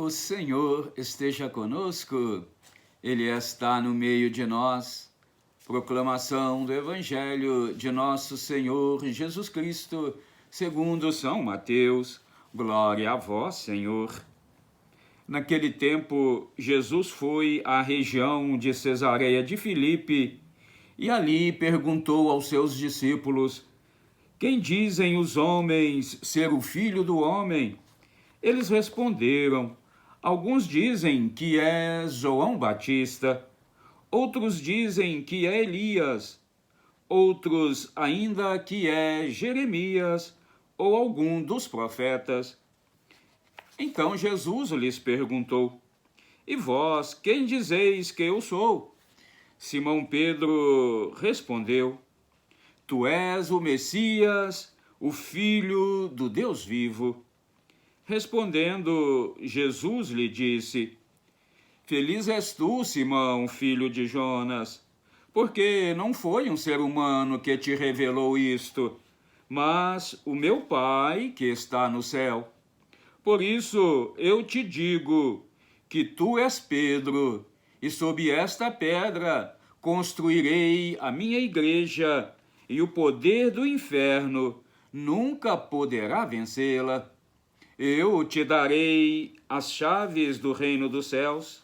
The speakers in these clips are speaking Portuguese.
O Senhor esteja conosco, Ele está no meio de nós. Proclamação do Evangelho de nosso Senhor Jesus Cristo, segundo São Mateus. Glória a vós, Senhor. Naquele tempo, Jesus foi à região de Cesareia de Filipe e ali perguntou aos seus discípulos: Quem dizem os homens ser o Filho do Homem? Eles responderam: Alguns dizem que é João Batista, outros dizem que é Elias, outros ainda que é Jeremias ou algum dos profetas. Então Jesus lhes perguntou: E vós, quem dizeis que eu sou? Simão Pedro respondeu: Tu és o Messias, o Filho do Deus vivo. Respondendo, Jesus lhe disse: Feliz és tu, Simão, filho de Jonas, porque não foi um ser humano que te revelou isto, mas o meu Pai que está no céu. Por isso eu te digo que tu és Pedro, e sob esta pedra construirei a minha igreja, e o poder do inferno nunca poderá vencê-la. Eu te darei as chaves do reino dos céus,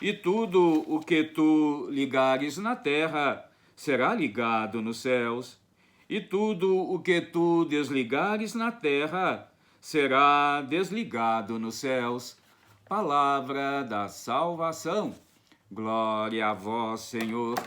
e tudo o que tu ligares na terra será ligado nos céus, e tudo o que tu desligares na terra será desligado nos céus. Palavra da salvação. Glória a vós, Senhor.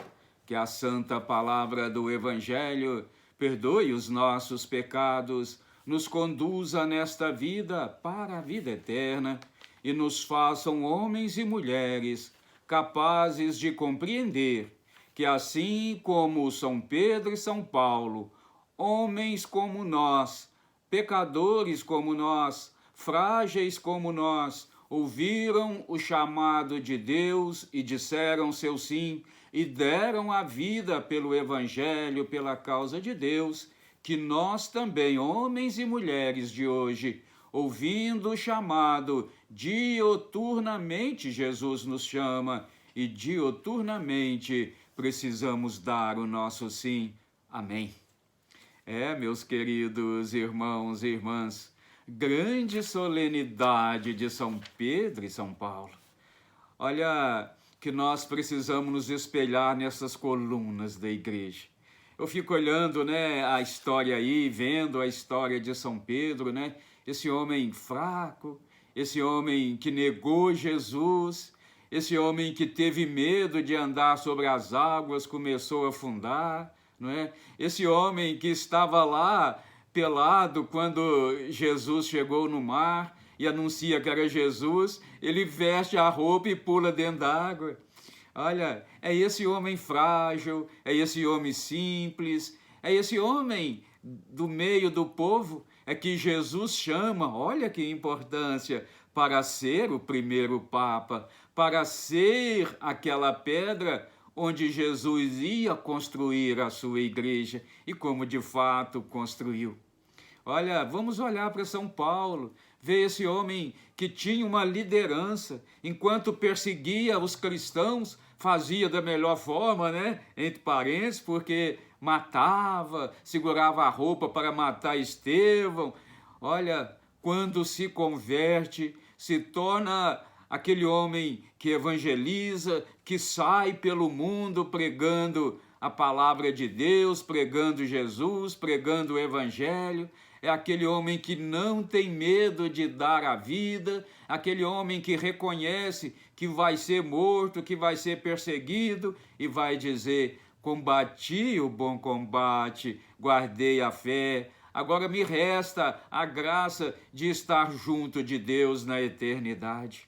Que a santa palavra do Evangelho perdoe os nossos pecados, nos conduza nesta vida para a vida eterna e nos façam homens e mulheres capazes de compreender que, assim como São Pedro e São Paulo, homens como nós, pecadores como nós, frágeis como nós, ouviram o chamado de Deus e disseram seu sim e deram a vida pelo Evangelho, pela causa de Deus, que nós também, homens e mulheres de hoje, ouvindo o chamado, dioturnamente Jesus nos chama e dioturnamente precisamos dar o nosso sim. Amém. Meus queridos irmãos e irmãs, grande solenidade de São Pedro e São Paulo. Olha que nós precisamos nos espelhar nessas colunas da igreja. Eu fico olhando, a história aí, vendo a história de São Pedro, esse homem fraco, esse homem que negou Jesus, esse homem que teve medo de andar sobre as águas, começou a afundar, Esse homem que estava lá pelado quando Jesus chegou no mar e anuncia que era Jesus, ele veste a roupa e pula dentro da água. Olha, é esse homem frágil, é esse homem simples, é esse homem do meio do povo, é que Jesus chama, olha que importância, para ser o primeiro Papa, para ser aquela pedra onde Jesus ia construir a sua igreja e como de fato construiu. Olha, vamos olhar para São Paulo, ver esse homem que tinha uma liderança, enquanto perseguia os cristãos, fazia da melhor forma, entre parênteses, porque matava, segurava a roupa para matar Estevão. Olha, quando se converte, se torna aquele homem que evangeliza, que sai pelo mundo pregando a palavra de Deus, pregando Jesus, pregando o Evangelho. É aquele homem que não tem medo de dar a vida, aquele homem que reconhece que vai ser morto, que vai ser perseguido e vai dizer: combati o bom combate, guardei a fé, agora me resta a graça de estar junto de Deus na eternidade.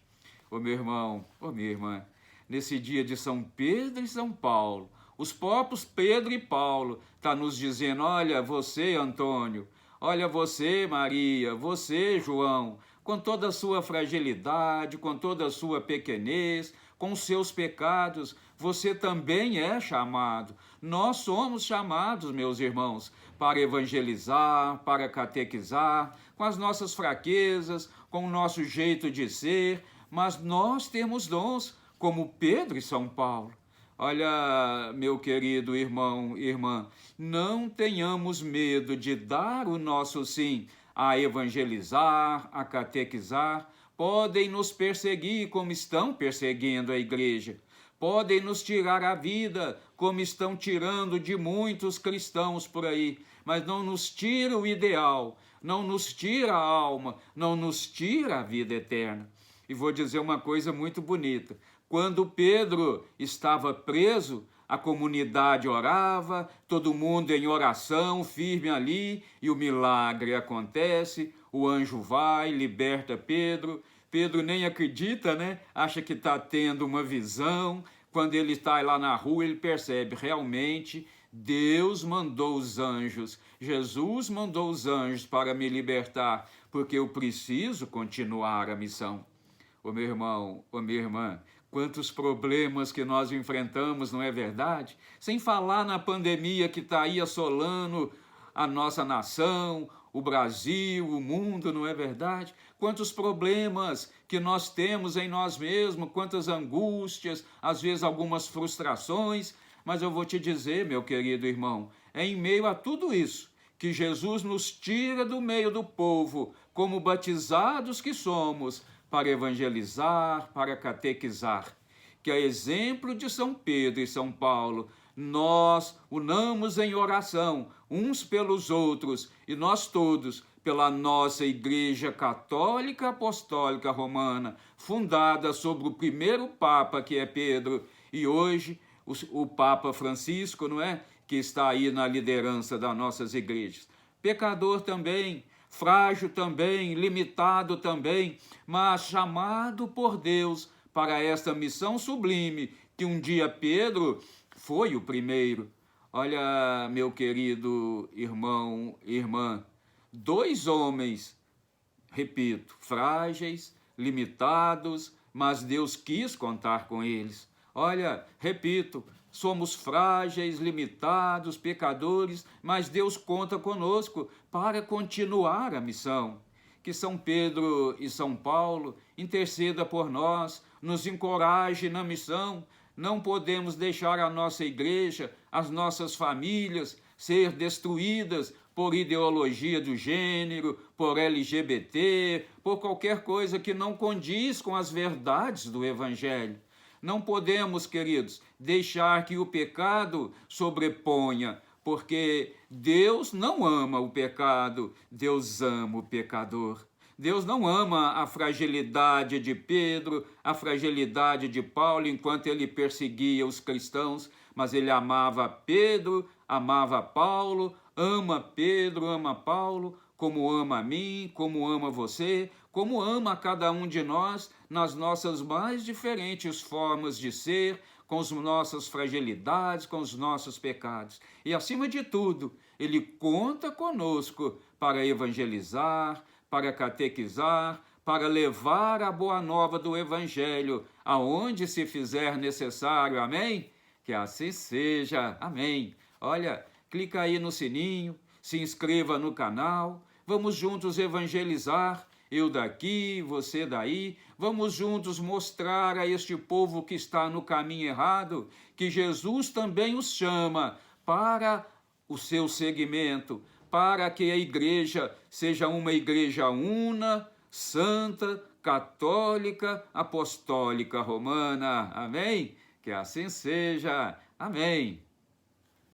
Ô meu irmão, ô minha irmã, nesse dia de São Pedro e São Paulo, os próprios Pedro e Paulo estão nos dizendo: olha, você, Antônio, olha você, Maria, você, João, com toda a sua fragilidade, com toda a sua pequenez, com seus pecados, você também é chamado. Nós somos chamados, meus irmãos, para evangelizar, para catequizar, com as nossas fraquezas, com o nosso jeito de ser, mas nós temos dons, como Pedro e São Paulo. Olha, meu querido irmão e irmã, não tenhamos medo de dar o nosso sim a evangelizar, a catequizar. Podem nos perseguir como estão perseguindo a igreja. Podem nos tirar a vida como estão tirando de muitos cristãos por aí. Mas não nos tira o ideal, não nos tira a alma, não nos tira a vida eterna. E vou dizer uma coisa muito bonita. Quando Pedro estava preso, a comunidade orava, todo mundo em oração, firme ali, e o milagre acontece, o anjo vai, liberta Pedro. Pedro nem acredita, né? Acha que está tendo uma visão. Quando ele está lá na rua, ele percebe, realmente, Deus mandou os anjos, Jesus mandou os anjos para me libertar, porque eu preciso continuar a missão. Ô meu irmão, ô minha irmã, quantos problemas que nós enfrentamos, não é verdade? Sem falar na pandemia que está aí assolando a nossa nação, o Brasil, o mundo, não é verdade? Quantos problemas que nós temos em nós mesmos, quantas angústias, às vezes algumas frustrações, mas eu vou te dizer, meu querido irmão, é em meio a tudo isso que Jesus nos tira do meio do povo, como batizados que somos, para evangelizar, para catequizar. Que a exemplo de São Pedro e São Paulo, nós unamos em oração uns pelos outros e nós todos pela nossa Igreja Católica Apostólica Romana, fundada sobre o primeiro Papa, que é Pedro, e hoje o Papa Francisco, não é? Que está aí na liderança das nossas igrejas. Pecador também, frágil também, limitado também, mas chamado por Deus para esta missão sublime, que um dia Pedro foi o primeiro. Olha, meu querido irmão e irmã, dois homens, repito, frágeis, limitados, mas Deus quis contar com eles. Olha, repito, somos frágeis, limitados, pecadores, mas Deus conta conosco para continuar a missão. Que São Pedro e São Paulo interceda por nós, nos encoraje na missão. Não podemos deixar a nossa igreja, as nossas famílias ser destruídas por ideologia do gênero, por LGBT, por qualquer coisa que não condiz com as verdades do Evangelho. Não podemos, queridos, deixar que o pecado sobreponha, porque Deus não ama o pecado, Deus ama o pecador. Deus não ama a fragilidade de Pedro, a fragilidade de Paulo, enquanto ele perseguia os cristãos, mas ele amava Pedro, amava Paulo, ama Pedro, ama Paulo, como ama a mim, como ama você, como ama a cada um de nós nas nossas mais diferentes formas de ser, com as nossas fragilidades, com os nossos pecados. E, acima de tudo, ele conta conosco para evangelizar, para catequizar, para levar a boa nova do Evangelho aonde se fizer necessário. Amém? Que assim seja. Amém. Olha, clica aí no sininho, se inscreva no canal, vamos juntos evangelizar, eu daqui, você daí, vamos juntos mostrar a este povo que está no caminho errado, que Jesus também os chama para o seu seguimento, para que a igreja seja uma igreja una, santa, católica, apostólica romana. Amém? Que assim seja. Amém.